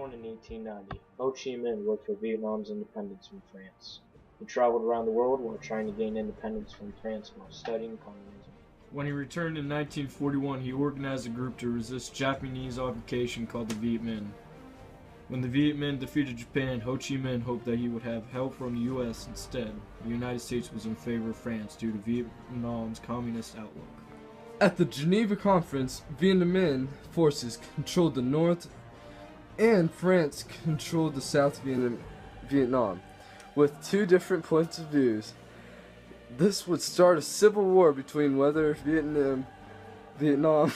Born in 1890, Ho Chi Minh worked for Vietnam's independence from France. He traveled around the world while trying to gain independence from France while studying communism. When he returned in 1941, he organized a group to resist Japanese occupation called the Viet Minh. When the Viet Minh defeated Japan, Ho Chi Minh hoped that he would have help from the U.S. instead. The United States was in favor of France due to Vietnam's communist outlook. At the Geneva Conference, Vietnamese forces controlled the north and France controlled the South Vietnam, with two different points of views. This would start a civil war between whether Vietnam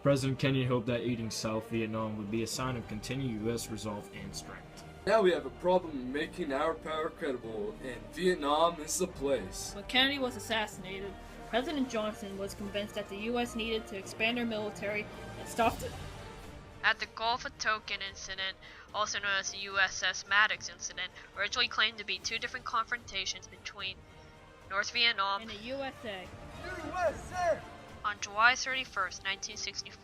President Kennedy hoped that aiding South Vietnam would be a sign of continued U.S. resolve and strength. Now we have a problem making our power credible, and Vietnam is the place. When Kennedy was assassinated, President Johnson was convinced that the U.S. needed to expand their military and stop the... At the Gulf of Tonkin incident, also known as the USS Maddox incident, originally claimed to be two different confrontations between North Vietnam and the USA. On July 31st, 1964,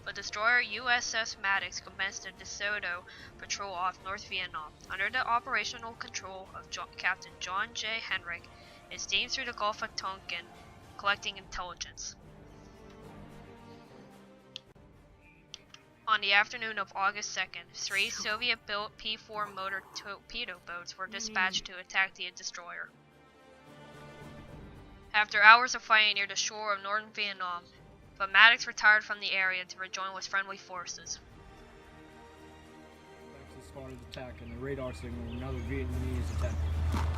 the destroyer USS Maddox commenced a DeSoto patrol off North Vietnam under the operational control of Captain John J. Henrick and steamed through the Gulf of Tonkin, collecting intelligence. On the afternoon of August 2nd, three Soviet-built P-4 motor torpedo boats were dispatched to attack the destroyer. After hours of fighting near the shore of northern Vietnam, but Maddox retired from the area to rejoin with friendly forces. Started attacking the radar signal when another Vietnamese attacked.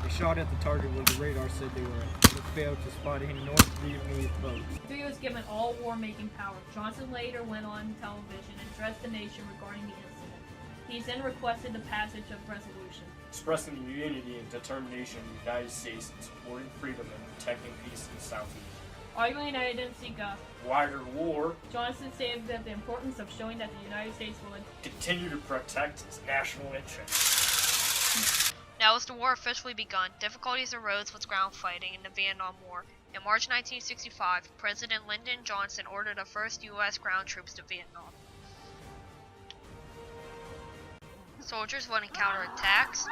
They shot at the target where the radar said they were at, but failed to spot any North Vietnamese boats. He was given all war-making power. Johnson later went on television and addressed the nation regarding the incident. He then requested the passage of resolution, Expressing the unity and determination of the United States in supporting freedom and protecting peace in the Southeast. arguing that it didn't seek a Wider war, Johnson stated that the importance of showing that the United States would continue to protect its national interests. Now as the war officially begun, difficulties arose with ground fighting in the Vietnam War. In March 1965, President Lyndon Johnson ordered the first U.S. ground troops to Vietnam. Soldiers would encounter attacks,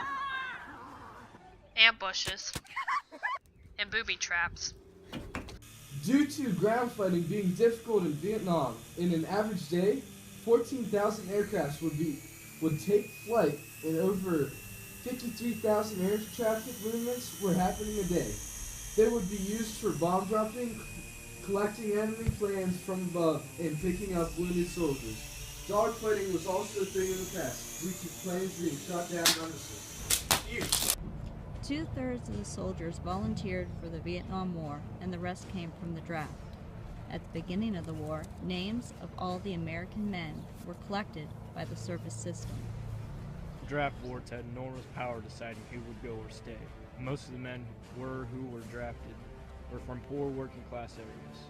ambushes, and booby traps. Due to ground fighting being difficult in Vietnam, in an average day, 14,000 aircrafts would take flight, and over 53,000 air traffic movements were happening a day. They would be used for bomb dropping, collecting enemy planes from above, and picking up wounded soldiers. Dogfighting was also a thing in the past, due to planes being shot down on the surface. 2/3 of the soldiers volunteered for the Vietnam War, and the rest came from the draft. At the beginning of the war, names of all the American men were collected by the service system. Draft boards had enormous power deciding who would go or stay. Most of the men who were drafted were from poor working class areas.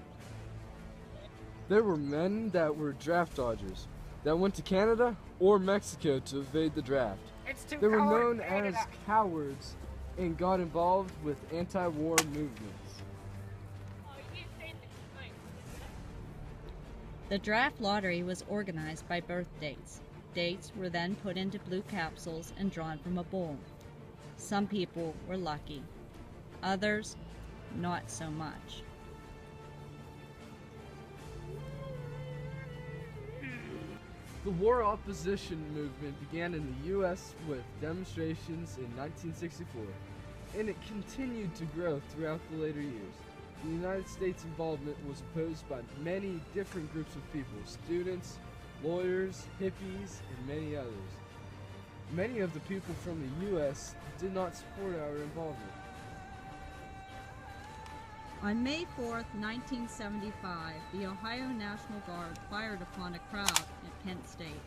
There were men that were draft dodgers, that went to Canada or Mexico to evade the draft. They were known as cowards and got involved with anti-war movements. The draft lottery was organized by birth dates. Dates were then put into blue capsules and drawn from a bowl. Some people were lucky, others not so much. The war opposition movement began in the U.S. with demonstrations in 1964, and it continued to grow throughout the later years. The United States' involvement was opposed by many different groups of people: students, lawyers, hippies, and many others. Many of the people from the U.S. did not support our involvement. On May 4th, 1975, the Ohio National Guard fired upon a crowd at Kent State.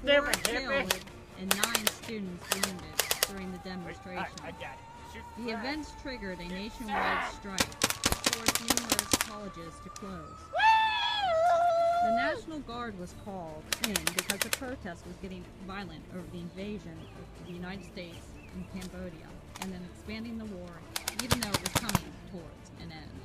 There were 4 killed and 9 students wounded during the demonstration. The events triggered a nationwide strike that forced numerous colleges to close. The National Guard was called in because the protest was getting violent over the invasion of the United States in Cambodia and then expanding the war, even though it was coming towards an end.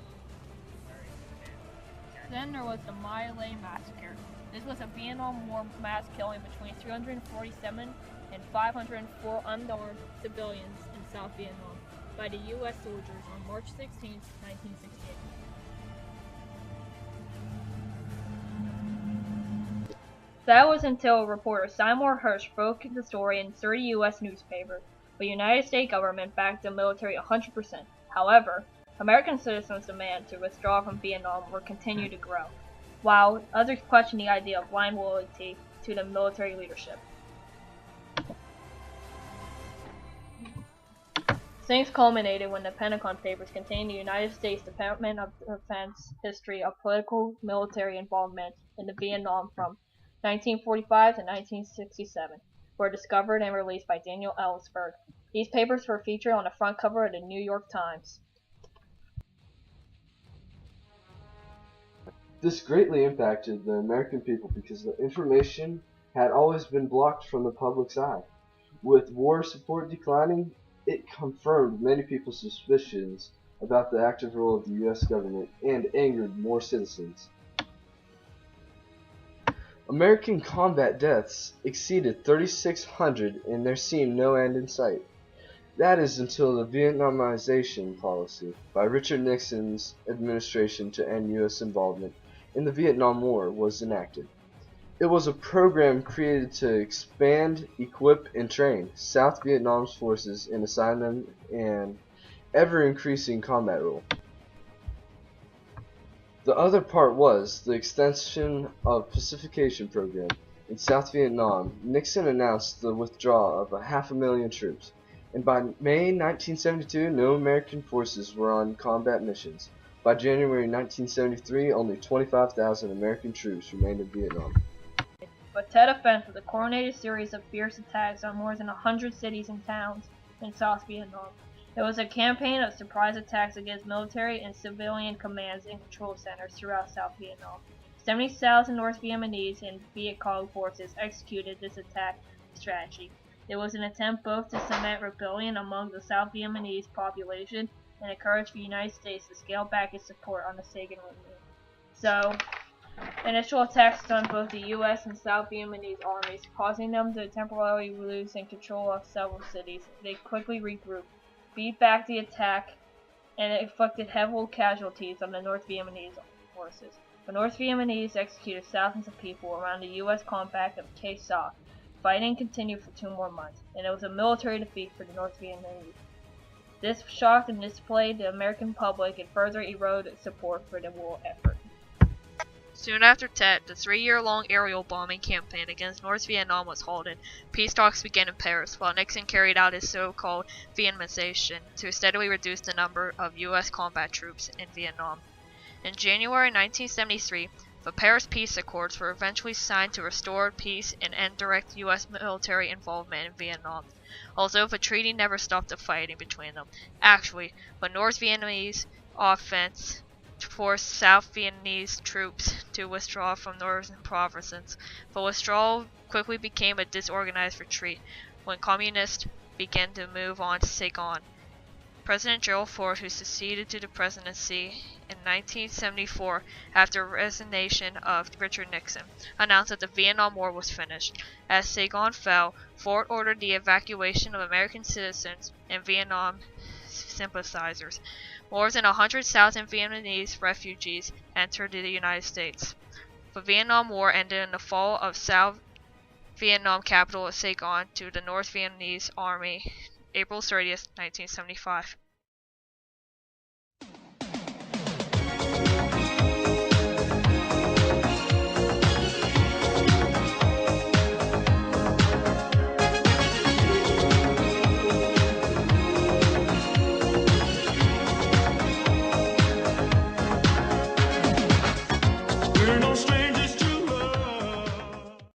Then there was the My Lai massacre. This was a Vietnam War mass killing between 347 and 504 unarmed civilians in South Vietnam by the U.S. soldiers on March 16, 1968. That was until reporter Seymour Hersh broke the story in 30 U.S. newspapers, but the United States government backed the military 100%. However, American citizens' demand to withdraw from Vietnam will continue to grow, while others question the idea of blind loyalty to the military leadership. Things culminated when the Pentagon Papers contained the United States Department of Defense history of political military involvement in the Vietnam from 1945 to 1967, were discovered and released by Daniel Ellsberg. These papers were featured on the front cover of the New York Times. This greatly impacted the American people because the information had always been blocked from the public's eye. With war support declining, it confirmed many people's suspicions about the active role of the U.S. government and angered more citizens. American combat deaths exceeded 3,600 and there seemed no end in sight. That is until the Vietnamization policy by Richard Nixon's administration to end U.S. involvement in the Vietnam War was enacted. It was a program created to expand, equip, and train South Vietnam's forces and assign them an ever-increasing combat role. The other part was the extension of pacification program. In South Vietnam, Nixon announced the withdrawal of 500,000 troops, and by May 1972, no American forces were on combat missions. By January 1973, only 25,000 American troops remained in Vietnam. But Tet Offense was a coordinated series of fierce attacks on more than 100 cities and towns in South Vietnam. It was a campaign of surprise attacks against military and civilian commands and control centers throughout South Vietnam. 70,000 North Vietnamese and Viet Cong forces executed this attack strategy. It was an attempt both to cement rebellion among the South Vietnamese population and encourage the United States to scale back its support on the Saigon regime. So, initial attacks stunned both the U.S. and South Vietnamese armies, causing them to temporarily lose control of several cities. They quickly regrouped, beat back the attack, and it inflicted heavy casualties on the North Vietnamese forces. The North Vietnamese executed thousands of people around the U.S. compact of Tay Sa. Fighting continued for 2 more months, and it was a military defeat for the North Vietnamese. This shocked and dismayed the American public and further eroded support for the war effort. Soon after Tet, the 3-year-long aerial bombing campaign against North Vietnam was halted. Peace talks began in Paris, while Nixon carried out his so-called Vietnamization to steadily reduce the number of U.S. combat troops in Vietnam. In January 1973, the Paris Peace Accords were eventually signed to restore peace and end direct U.S. military involvement in Vietnam, although the treaty never stopped the fighting between them. Actually, when North Vietnamese offense forced South Vietnamese troops to withdraw from northern provinces. The withdrawal quickly became a disorganized retreat when communists began to move on to Saigon. President Gerald Ford, who succeeded to the presidency in 1974 after resignation of Richard Nixon, announced that the Vietnam War was finished. As Saigon fell, Ford ordered the evacuation of American citizens and Vietnam sympathizers. More than 100,000 Vietnamese refugees entered the United States. The Vietnam War ended in the fall of South Vietnam capital of Saigon to the North Vietnamese Army, April 30th, 1975.